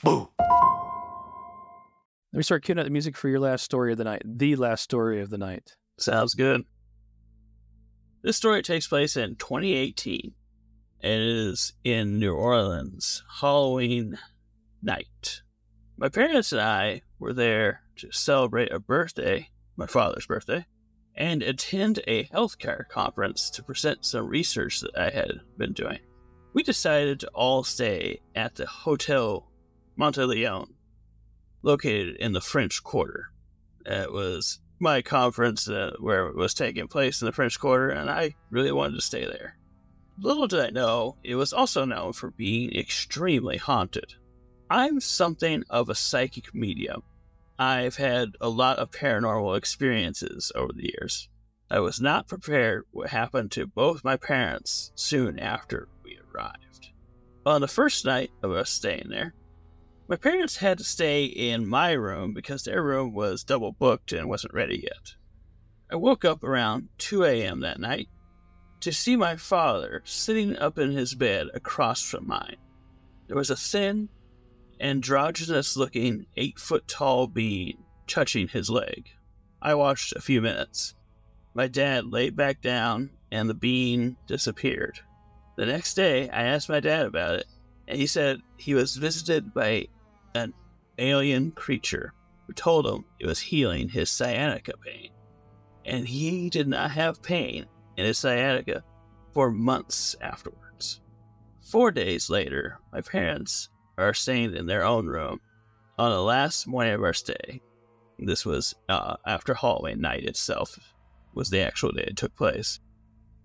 Boo! Let me start queuing up the music for your last story of the night. The last story of the night. Sounds good. This story takes place in 2018. It is in New Orleans, Halloween night. My parents and I were there to celebrate a birthday, my father's birthday, and attend a healthcare conference to present some research that I had been doing. We decided to all stay at the Hotel Monteleone, located in the French Quarter. It was my conference where it was taking place in the French Quarter, and I really wanted to stay there. Little did I know, it was also known for being extremely haunted. I'm something of a psychic medium. I've had a lot of paranormal experiences over the years. I was not prepared what happened to both my parents soon after we arrived. On the first night of us staying there, my parents had to stay in my room because their room was double booked and wasn't ready yet. I woke up around 2 a.m. that night to see my father sitting up in his bed across from mine. There was a thin, androgynous-looking 8-foot-tall being touching his leg. I watched a few minutes. My dad laid back down, and the being disappeared. The next day, I asked my dad about it, and he said he was visited by an alien creature who told him it was healing his sciatica pain. And he did not have pain in his sciatica for months afterwards. 4 days later, my parents are staying in their own room on the last morning of our stay. This was after Halloween night itself was the actual day it took place.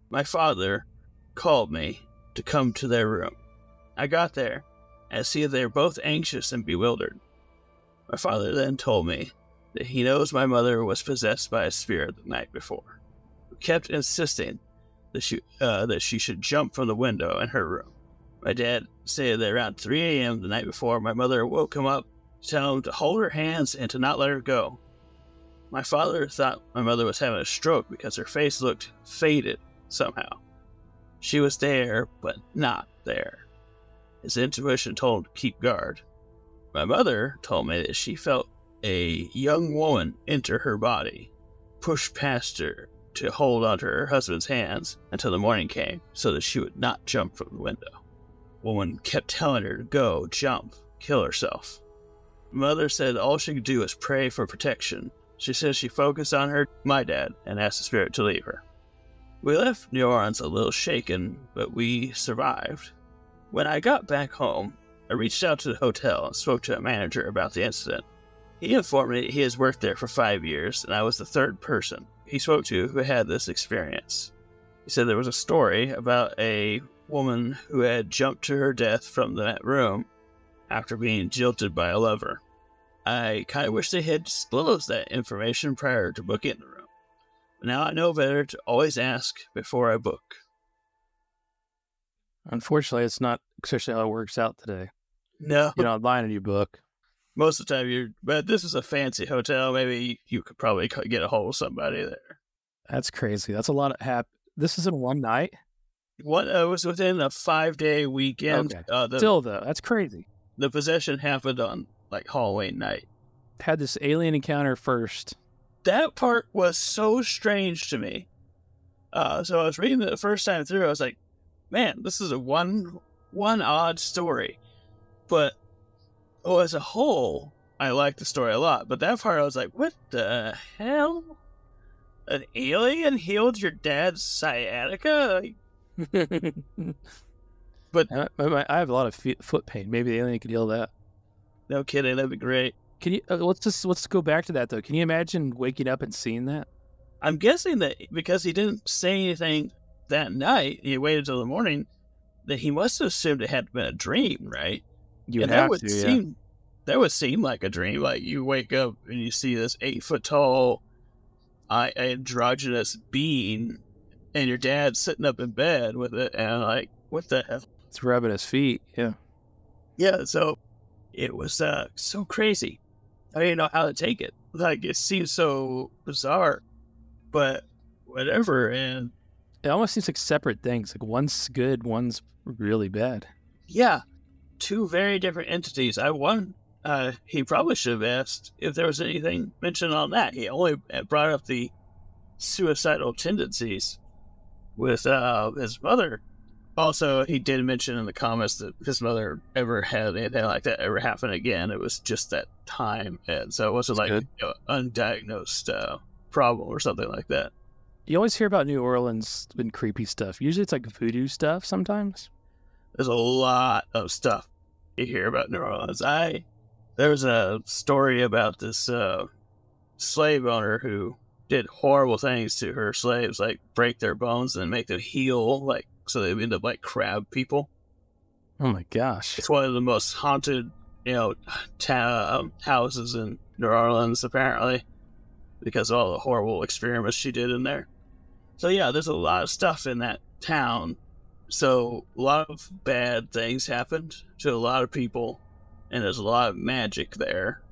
My father called me to come to their room. I got there and see they were both anxious and bewildered. My father then told me that he knows my mother was possessed by a spirit the night before, who kept insisting that she should jump from the window in her room. My dad said that around 3 a.m. the night before, my mother woke him up to tell him to hold her hands and to not let her go. My father thought my mother was having a stroke because her face looked faded somehow. She was there, but not there. His intuition told him to keep guard. My mother told me that she felt a young woman enter her body, push past her to hold onto her husband's hands until the morning came so that she would not jump from the window. The woman kept telling her to go, jump, kill herself. Mother said all she could do was pray for protection. She said she focused on my dad, and asked the spirit to leave her. We left New Orleans a little shaken, but we survived. When I got back home, I reached out to the hotel and spoke to a manager about the incident. He informed me that he has worked there for 5 years, and I was the third person he spoke to who had this experience. He said there was a story about a woman who had jumped to her death from that room after being jilted by a lover. I kind of wish they had disclosed that information prior to booking the room. But now I know better to always ask before I book. Unfortunately, it's not especially how it works out today. No. You're not buying a new book. Most of the time but this is a fancy hotel. Maybe you could probably get a hold of somebody there. That's crazy. That's a lot of This is in one night? It was within a 5-day weekend. Okay. Still, though, that's crazy. The possession happened on, Halloween night. Had this alien encounter first. That part was so strange to me. So I was reading it the first time through. I was like, man, this is a one odd story. But as a whole, I liked the story a lot. But that part, I was like, what the hell? An alien healed your dad's sciatica? But I have a lot of foot pain. Maybe the alien could heal that. No kidding, that'd be great. Can you let's go back to that though. Can you imagine waking up and seeing that? I'm guessing that because he didn't say anything that night, he waited till the morning, that he must have assumed it had been a dream, right? That would seem like a dream. Like you wake up and you see this 8-foot tall, androgynous being, and your dad's sitting up in bed with it, and like, what the hell? It's rubbing his feet. Yeah. Yeah. So it was so crazy. I didn't know how to take it. Like it seems so bizarre, but whatever. And it almost seems like separate things. Like one's good, one's really bad. Yeah. two very different entities. He probably should have asked if there was anything mentioned on that. He only brought up the suicidal tendencies with his mother. Also, he did mention in the comments that his mother ever had anything like that ever happen again. It was just that time, and so it wasn't That's like undiagnosed problem or something like that. You always hear about New Orleans and creepy stuff. Usually it's like voodoo stuff sometimes. There's a lot of stuff you hear about New Orleans. There was a story about this slave owner who did horrible things to her slaves, like break their bones and make them heal, like so they end up like crab people. Oh my gosh. It's one of the most haunted, houses in New Orleans, apparently, because of all the horrible experiments she did in there. So yeah, there's a lot of stuff in that town. So a lot of bad things happened to a lot of people, and there's a lot of magic there.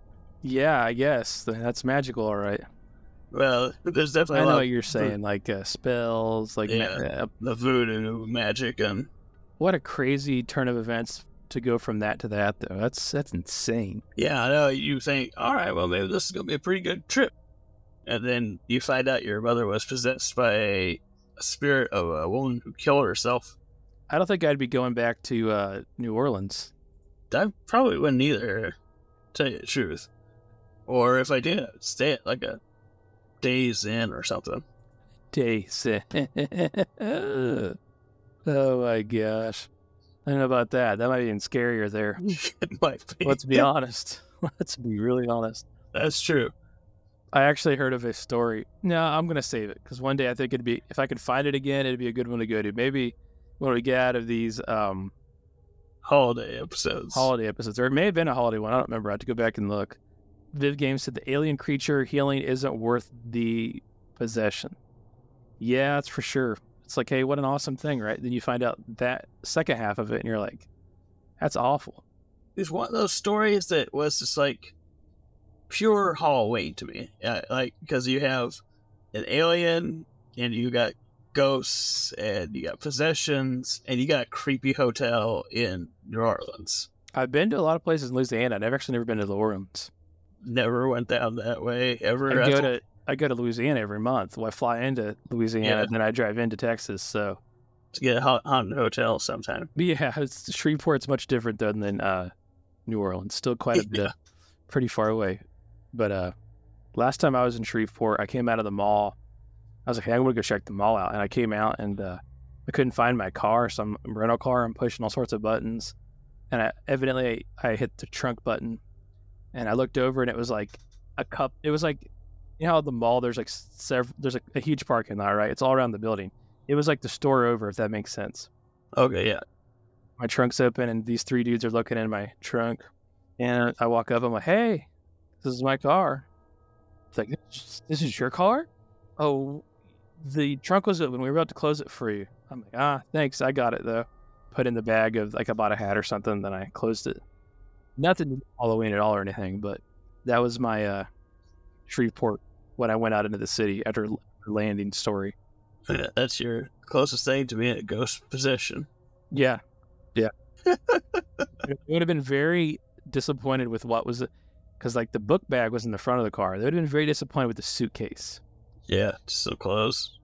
Yeah, I guess. That's magical, all right. Well, there's definitely I a know lot what you're saying, like spells, like the voodoo magic, and what a crazy turn of events to go from that to that, though. That's insane. yeah, I know. You think, all right, well, maybe this is gonna be a pretty good trip, and then you find out your mother was possessed by a spirit of a woman who killed herself. I don't think I'd be going back to New Orleans. I probably wouldn't either, to tell you the truth. Or if I did, I'd stay at like a Days Inn or something. Days. Oh my gosh. I don't know about that. That might be even scarier there. It might be. Let's be honest. Let's be really honest. That's true. I actually heard of a story. No, I'm going to save it because one day I think it'd be, if I could find it again, it'd be a good one to go to. Maybe when we get out of these holiday episodes. Or it may have been a holiday one. I don't remember. I have to go back and look. Viv Games said the alien creature healing isn't worth the possession. Yeah, that's for sure. It's like, hey, what an awesome thing, right? Then you find out that second half of it, and you're like, that's awful. It's one of those stories that was just like pure Halloween to me. Like, because you have an alien, and you got ghosts, and you got possessions, and you got a creepy hotel in New Orleans. I've been to a lot of places in Louisiana. I've actually never been to New Orleans. Never went down that way ever. I go to Louisiana every month. Well, I fly into Louisiana, and then I drive into Texas. So to get a haunted hotel sometime. But yeah, Shreveport's much different than New Orleans. Still quite a bit, pretty far away. But last time I was in Shreveport, I came out of the mall. I was like, hey, I'm going to go check the mall out. And I came out, and I couldn't find my car. So I'm rental car. I'm pushing all sorts of buttons. And I hit the trunk button. And I looked over, and it was like a cup. It was like, you know how at the mall there's like there's a huge parking lot, right? It's all around the building. It was like the store over, if that makes sense. Okay, yeah. My trunk's open, and these three dudes are looking in my trunk. And I walk up, I'm like, hey, this is my car. It's like, this is your car? Oh, the trunk was open. We were about to close it for you. I'm like, thanks. I got it, though. Put in the bag of, like, I bought a hat or something, then I closed it. Nothing Halloween at all or anything, but that was my Shreveport when I went out into the city after landing story. Yeah, that's your closest thing to being a ghost possession. Yeah. I would have been very disappointed with what was it, because like the book bag was in the front of the car. They would have been very disappointed with the suitcase. Yeah, just some clothes.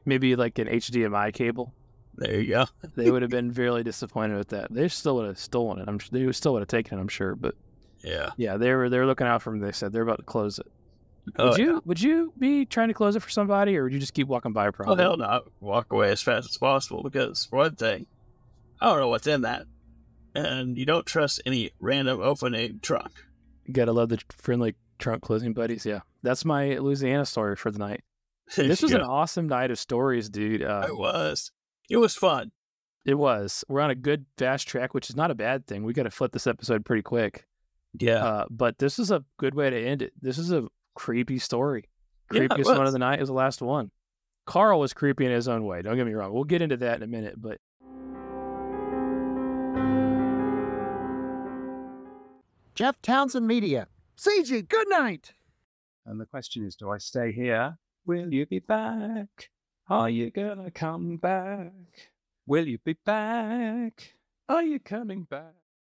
Maybe like an HDMI cable. There you go. They would have been very disappointed with that. They still would have stolen it. They still would have taken it, I'm sure. But yeah, they were looking out for me. They said they're about to close it. Would you be trying to close it for somebody, or would you just keep walking by? Probably. Oh hell no! Walk away as fast as possible, because for one thing, I don't know what's in that, and you don't trust any random opening trunk. You gotta love the friendly trunk closing buddies. Yeah, that's my Louisiana story for the night. This was an awesome night of stories, dude. It was fun. It was. We're on a good fast track, which is not a bad thing. We got to flip this episode pretty quick. Yeah. But this is a good way to end it. This is a creepy story. Creepiest one of the night is the last one. Carl was creepy in his own way. Don't get me wrong. We'll get into that in a minute, but Jeff Townsend Media. CG, good night. And the question is, do I stay here? Will you be back? Are you gonna come back? Will you be back? Are you coming back?